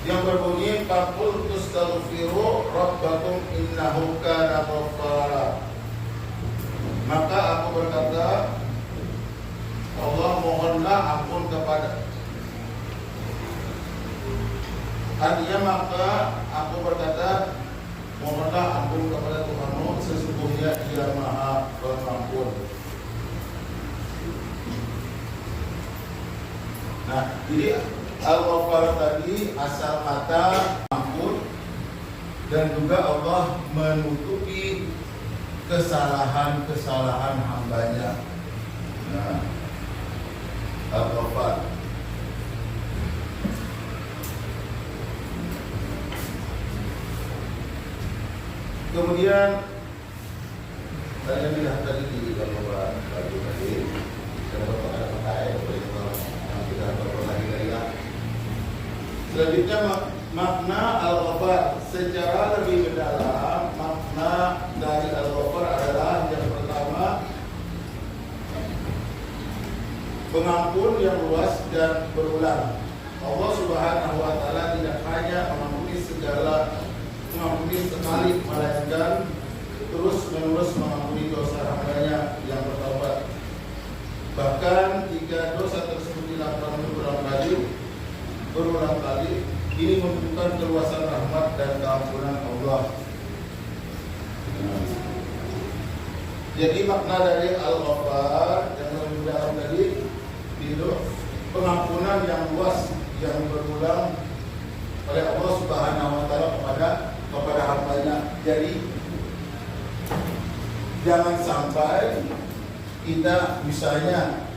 yang berbunyi faqul tastaghfiru rabbakum innahu kana ghaffara. Maka aku berkata, Allah mohonlah ampun kepada. Artinya maka aku berkata, mohonlah ampun kepada Tuhanmu, sesungguhnya Dia Maha Pengampun. Nah, jadi Al-Ghaffar tadi asal kata ampun, dan juga Allah menutupi kesalahan-kesalahan hambanya. Nah, Al-Ghaffar. Kemudian saya lihat tadi di Al-Ghaffar tadi, saya dapat pakai kita lagi dari ya. Selanjutnya makna Al-Ghaffar secara lebih mendalam. Makna dari Al-Ghaffar adalah yang pertama, pengampun yang luas dan berulang. Allah Subhanahu wa taala tidak hanya mengampuni sekali, melainkan terus-menerus mengampuni dosa hambanya yang bertaubat. Bahkan jika dosa tersebut dilakukan berulang kali, ini menunjukkan keluasan rahmat dan keampunan Allah. Jadi makna dari Al-Ghaffar yang lebih dalam tadi itu pengampunan yang luas yang berulang oleh Allah Subhanahu wa taala kepada hambanya. Jadi jangan sampai kita misalnya,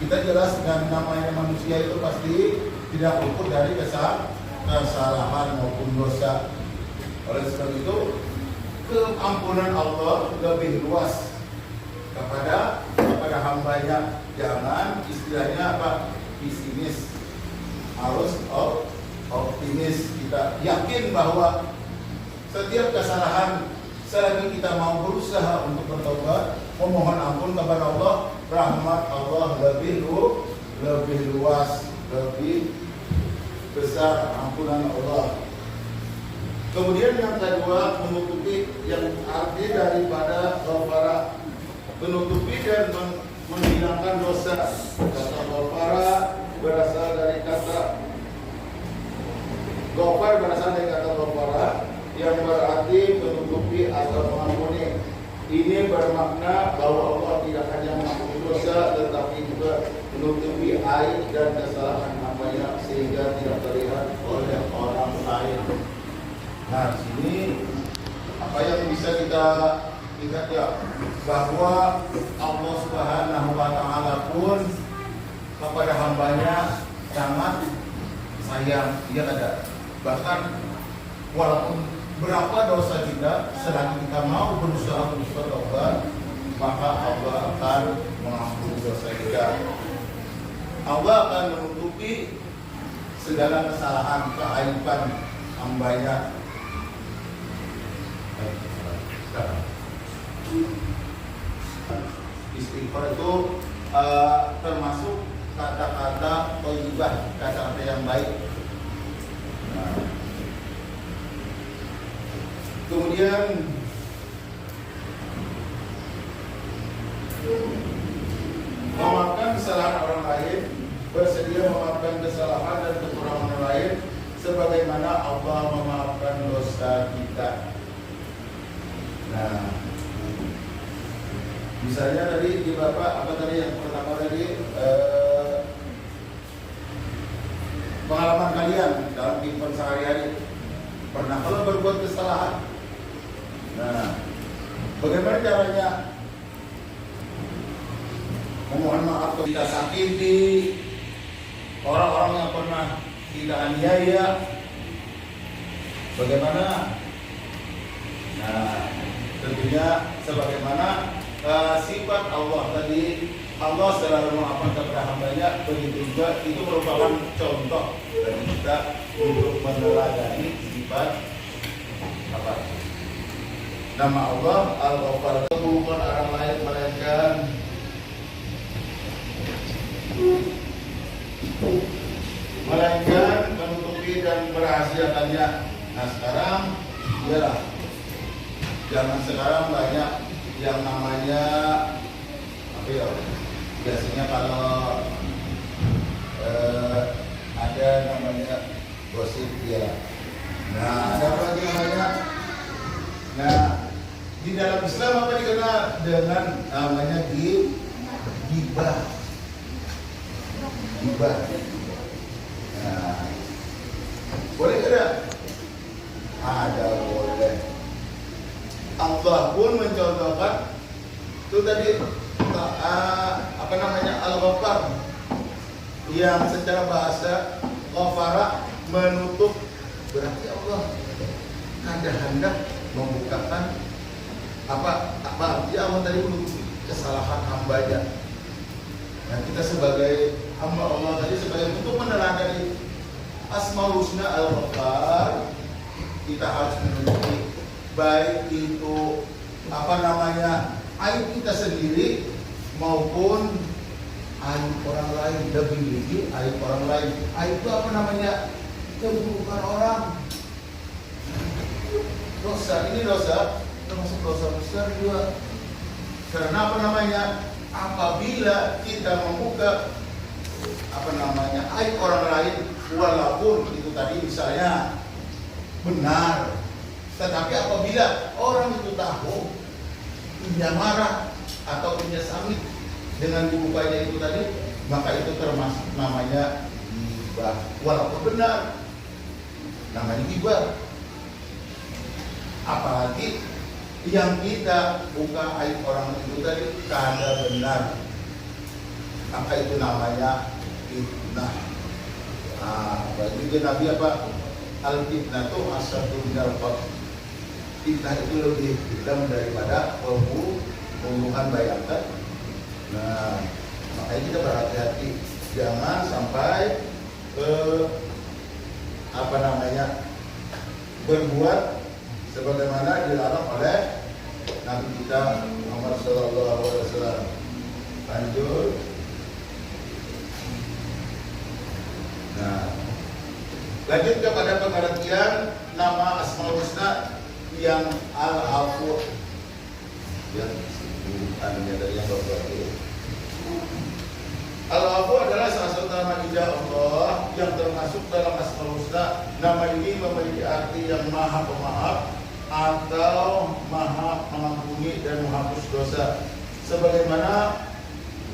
kita jelas dengan namanya manusia itu pasti tidak luput dari kesalahan maupun dosa. Oleh sebab itu keampunan Allah lebih luas kepada hambanya. Jangan istilahnya pesimis, harus optimis. Kita yakin bahwa setiap kesalahan, selagi kita mau berusaha untuk bertobat, memohon ampun kepada Allah, rahmat Allah lebih luas, lebih besar ampunan Allah. Kemudian yang kedua, menutupi, yang arti daripada ghafara, menutupi dan menghilangkan dosa. Kata ghafara berasal dari kata ghafar, berasal dari kata ghafara yang berarti menutupi atau mengampuni. Ini bermakna bahwa Allah tidak hanya mengampuni dosa, tetapi juga menutupi aib dan kesalahan hambanya sehingga tidak terlihat oleh orang lain. Nah, sini apa yang bisa kita lihat ya, bahwa Allah Subhanahu wa taala pun kepada hambanya sangat sayang. Dia ada, bahkan walaupun berapa dosa kita, selagi kita mau berusaha untuk bertobat, maka Allah akan mengampuni dosa kita. Allah akan menutupi segala kesalahan, keaiban hambanya. Istighfar itu termasuk kata-kata thayyibah, kata-kata yang baik. Nah, kemudian memaafkan kesalahan orang lain, bersedia memaafkan kesalahan dan kekurangan orang lain sebagaimana Allah memaafkan dosa kita. Nah, misalnya tadi di Bapak, apa tadi yang pertama tadi, pengalaman kalian dalam kehidupan sehari-hari, pernah kalau berbuat kesalahan. Nah, bagaimana caranya memohon maaf kalau kita sakiti, orang-orang yang pernah kita aniaya, bagaimana? Nah, tentunya sebagaimana sifat Allah tadi, Allah selalu memaafkan kepada hambanya, begitu juga itu merupakan contoh bagi kita untuk meneladani sifat apa? Nama Allah Al-Ghaffar, bukan orang lain melainkan menutupi memiliki dan merahasiakannya. Nah sekarang, iyalah, zaman sekarang banyak yang namanya apa ya? Biasanya kalau ada namanya gosip ya. Nah ada apa lagi namanya? Nah di dalam Islam apa dikenal dengan namanya gibah. Gibah. Nah, boleh tidak? Ada boleh. Allah pun mencontohkan itu tadi apa namanya al-ghaffar yang secara bahasa ghafara menutup, berarti Allah ada hendak membukakan apa artinya Allah tadi menutup kesalahan hambanya. Nah kita sebagai hamba Allah tadi sebagai untuk meneladani Asmaul Husna Al-Ghaffar, kita harus menutupi baik itu apa namanya aib kita sendiri maupun aib orang lain, lebih aib orang lain. Aib itu apa namanya? Keburukan orang. Dosa ini dosa termasuk dosa besar juga. Karena apa namanya? Apabila kita membuka apa namanya aib orang lain, walaupun itu tadi misalnya benar, tetapi apabila orang itu tahu, dia marah atau dia samit dengan dibukanya itu tadi, maka itu termasuk namanya gibah. Walaupun benar, namanya gibah. Apalagi yang kita buka aib orang itu tadi kada benar, maka itu namanya fitnah. Bagi Nabi apa? Al-fitnah itu asyaddu minal qatl. Fitnah itu lebih hitam daripada pembunuhan bayangkan. Nah, makanya kita berhati-hati jangan sampai apa namanya berbuat sebagaimana dilarang oleh Nabi kita Muhammad SAW. Lanjut. Nah, lanjut kepada pengertian nama Asmaul Husna yang Al-Afu, yang anunya dari yang berarti. Al-Afu adalah salah satu nama indah Allah yang termasuk dalam Asmaul Husna. Nama ini memiliki arti yang maha pemaaf atau maha mengampuni dan menghapus dosa. Sebagaimana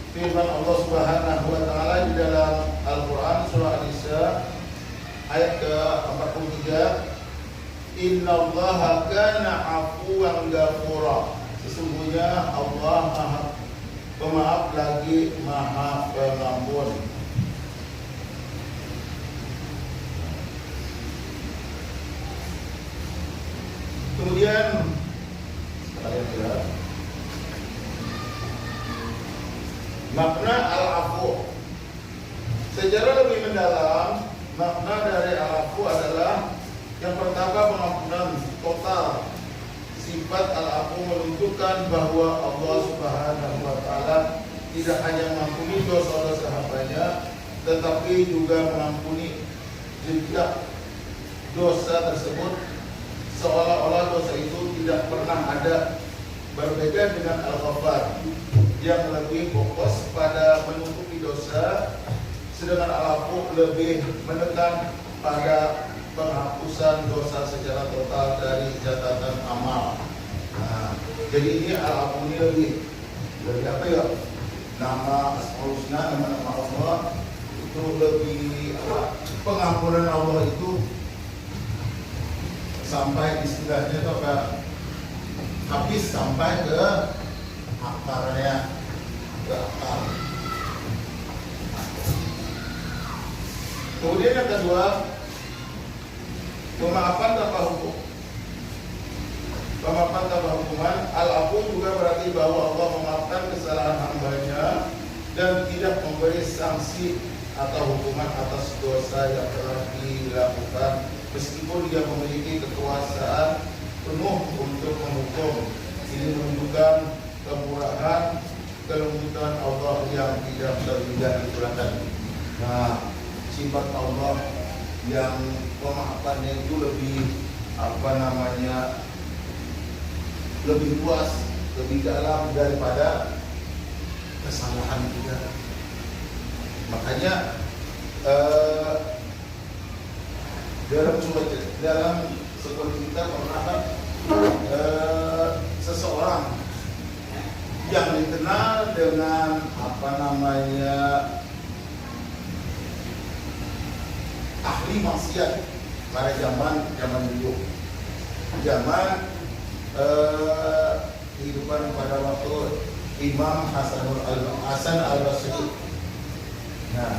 firman Allah Subhanahu wa taala di dalam Al-Qur'an surah An-Nisa ayat ke-43, Innallaha kana 'afuwan ghafura. Sesungguhnya Allah Maha Pemaaf lagi Maha Pengampun. Kemudian makna al-afu. Secara lebih mendalam, makna dari al-afu adalah yang pertama pengampunan total. Sifat al-afu menunjukkan bahwa Allah Subhanahu wa taala tidak hanya mengampuni dosa-dosa hambanya, tetapi juga mengampuni jika dosa tersebut seolah-olah dosa itu tidak pernah ada. Berbeda dengan al-ghaffar yang lebih fokus pada menutupi dosa, sedangkan al-afu lebih menekan pada penghapusan dosa secara total dari catatan amal. Nah, jadi ini al-afu ini lebih apa ya? Nama Asmaul Husna, nama Allah itu lebih apa? Pengampunan Allah itu sampai istilahnya itu apa? Habis sampai ke akarnya, ke akar. Kemudian yang kedua, pemaafan tanpa hukum. Pemaafan tanpa hukuman. Al-afu juga berarti bahwa Allah memaafkan kesalahan hambanya dan tidak memberi sanksi atau hukuman atas dosa yang telah dilakukan, meskipun dia memiliki kekuasaan penuh untuk menghukum. Ini menunjukkan kemurahan, kelembutan Allah yang tidak terhingga dikurangi. Nah, sifat Allah yang pemahamannya itu lebih lebih luas, lebih dalam daripada kesalahan kita. Makanya dalam sekolah kita pernah seseorang yang dikenal dengan ahli maksiat pada zaman dulu, zaman kehidupan pada waktu Imam Hasan al-Basri. Nah,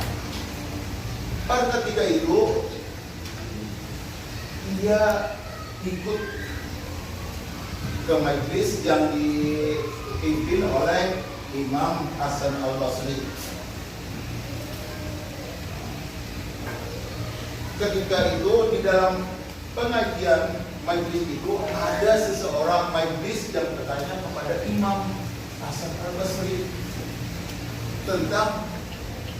pada ketika itu dia ikut ke majlis yang dipimpin oleh Imam Hasan al-Basri. Ketika itu di dalam pengajian majlis itu ada seseorang majlis yang bertanya kepada Imam Hasan al-Basri tentang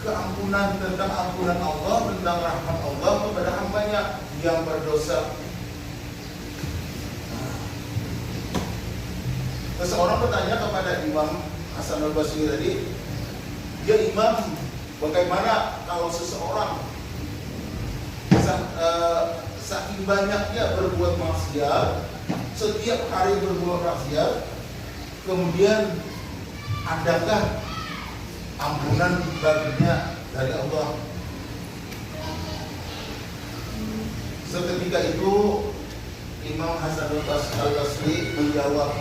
keampunan, tentang ampunan Allah, tentang rahmat Allah kepada hambanya yang berdosa. Seseorang bertanya kepada Imam Hasan al-Basri tadi, "Ya Imam, bagaimana kalau seseorang saking banyaknya berbuat maksiat, setiap hari berbuat maksiat, kemudian adakah ampunan baginya dari Allah?" Seketika itu Imam Hasan al-Basri menjawab,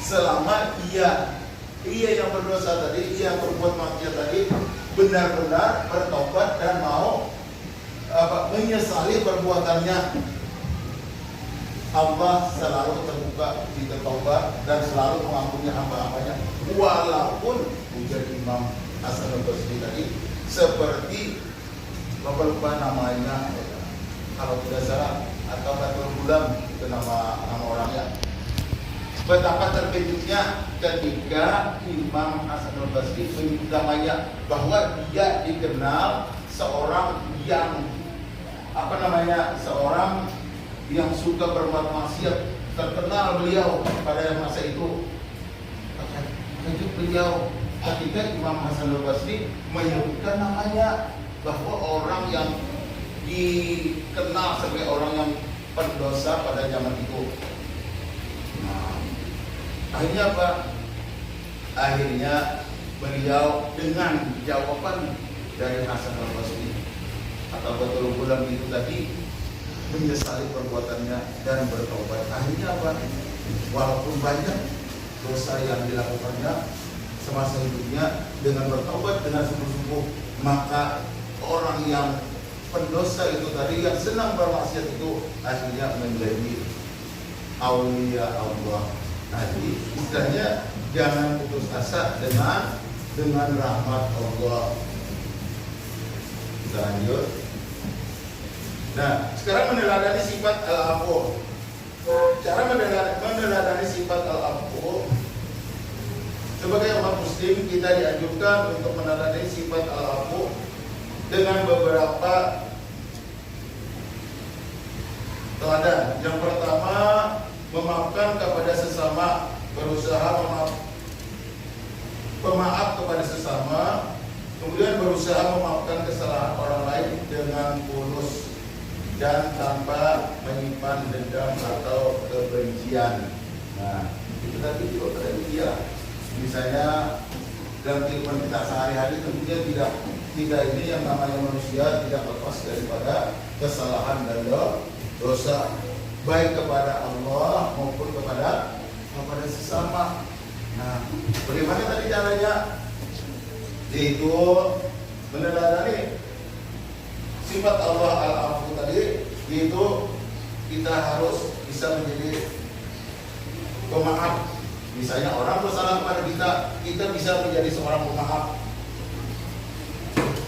selama ia yang berdosa tadi, ia yang berbuat maksiat tadi benar-benar bertobat dan mau menyesali perbuatannya, Allah selalu terbuka di taubat dan selalu mengampuni hamba-hambanya, walaupun ujar Imam Hasan al-Basri tadi seperti lupa namanya, kalau tidak salah atau Fatul Gulam itu nama orangnya. Betapa terkejutnya ketika Imam Hasan al-Basri menyebut namanya, bahwa dia dikenal seorang yang seorang yang suka berbuat maksiat, terkenal beliau pada masa itu. Terkejut beliau ketika Imam Hasan al-Basri menyebutkan namanya, bahwa orang yang dikenal sebagai orang yang pendosa pada zaman itu. Akhirnya apa? Akhirnya beliau dengan jawaban dari Hasan al-Basri atau Fatul Gulam itu tadi menyesali perbuatannya dan bertobat. Akhirnya apa? Walaupun banyak dosa yang dilakukannya semasa hidupnya, dengan bertobat dengan sungguh-sungguh, maka orang yang pendosa itu tadi, yang senang bermaksiat itu, akhirnya menjadi aulia Allah. Jadi istilahnya jangan putus asa dengan rahmat Allah. Kita lanjut. Nah, sekarang meneladani sifat al-afu. Cara meneladani sifat al-afu, sebagai umat muslim kita dianjurkan untuk meneladani sifat al-afu dengan beberapa teladan. Yang pertama, memaafkan kepada sesama, berusaha pemaaf kepada sesama, kemudian berusaha memaafkan kesalahan orang lain dengan tulus dan tanpa menyimpan dendam atau kebencian. Nah, itu tadi juga dia. Misalnya dalam kehidupan kita sehari-hari tentunya tidak ini yang namanya manusia tidak lepas daripada kesalahan dan dosa, baik kepada Allah maupun kepada sesama. Nah, bagaimana tadi caranya? Yaitu meneladani sifat Allah al-afu tadi, yaitu kita harus bisa menjadi pemaaf. Misalnya orang bersalah kepada kita bisa menjadi seorang pemaaf.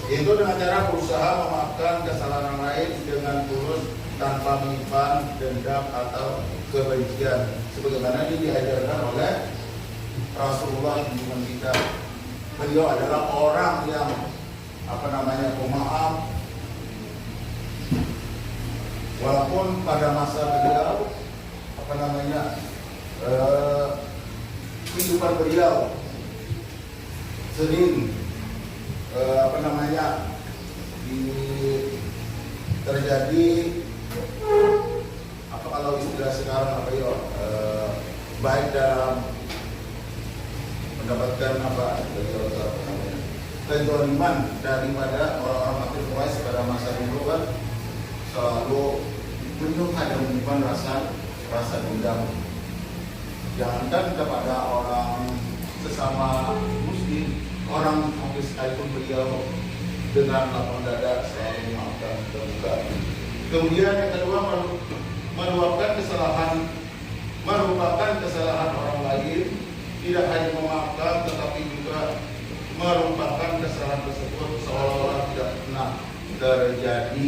Yaitu dengan cara berusaha memaafkan kesalahan orang lain dengan tulus tanpa menyimpan dendam atau kebencian, sebagaimana ini diajarkan oleh Rasulullah junjungan kita. Beliau adalah orang yang pemaaf, Walaupun pada masa beliau kehidupan beliau sering terjadi kalau istilah sekarang baik dalam mendapatkan kezaliman daripada orang-orang kafir Quraisy pada masa dulu kan selalu ada menyimpan rasa dendam, jangankan kepada orang sesama muslim, orang kafir sekalipun beliau dengan lapang dada selalu memaafkan terbuka. Kemudian yang kedua, merupakan kesalahan orang lain, tidak hanya memaafkan tetapi juga merupakan kesalahan tersebut seolah-olah tidak pernah terjadi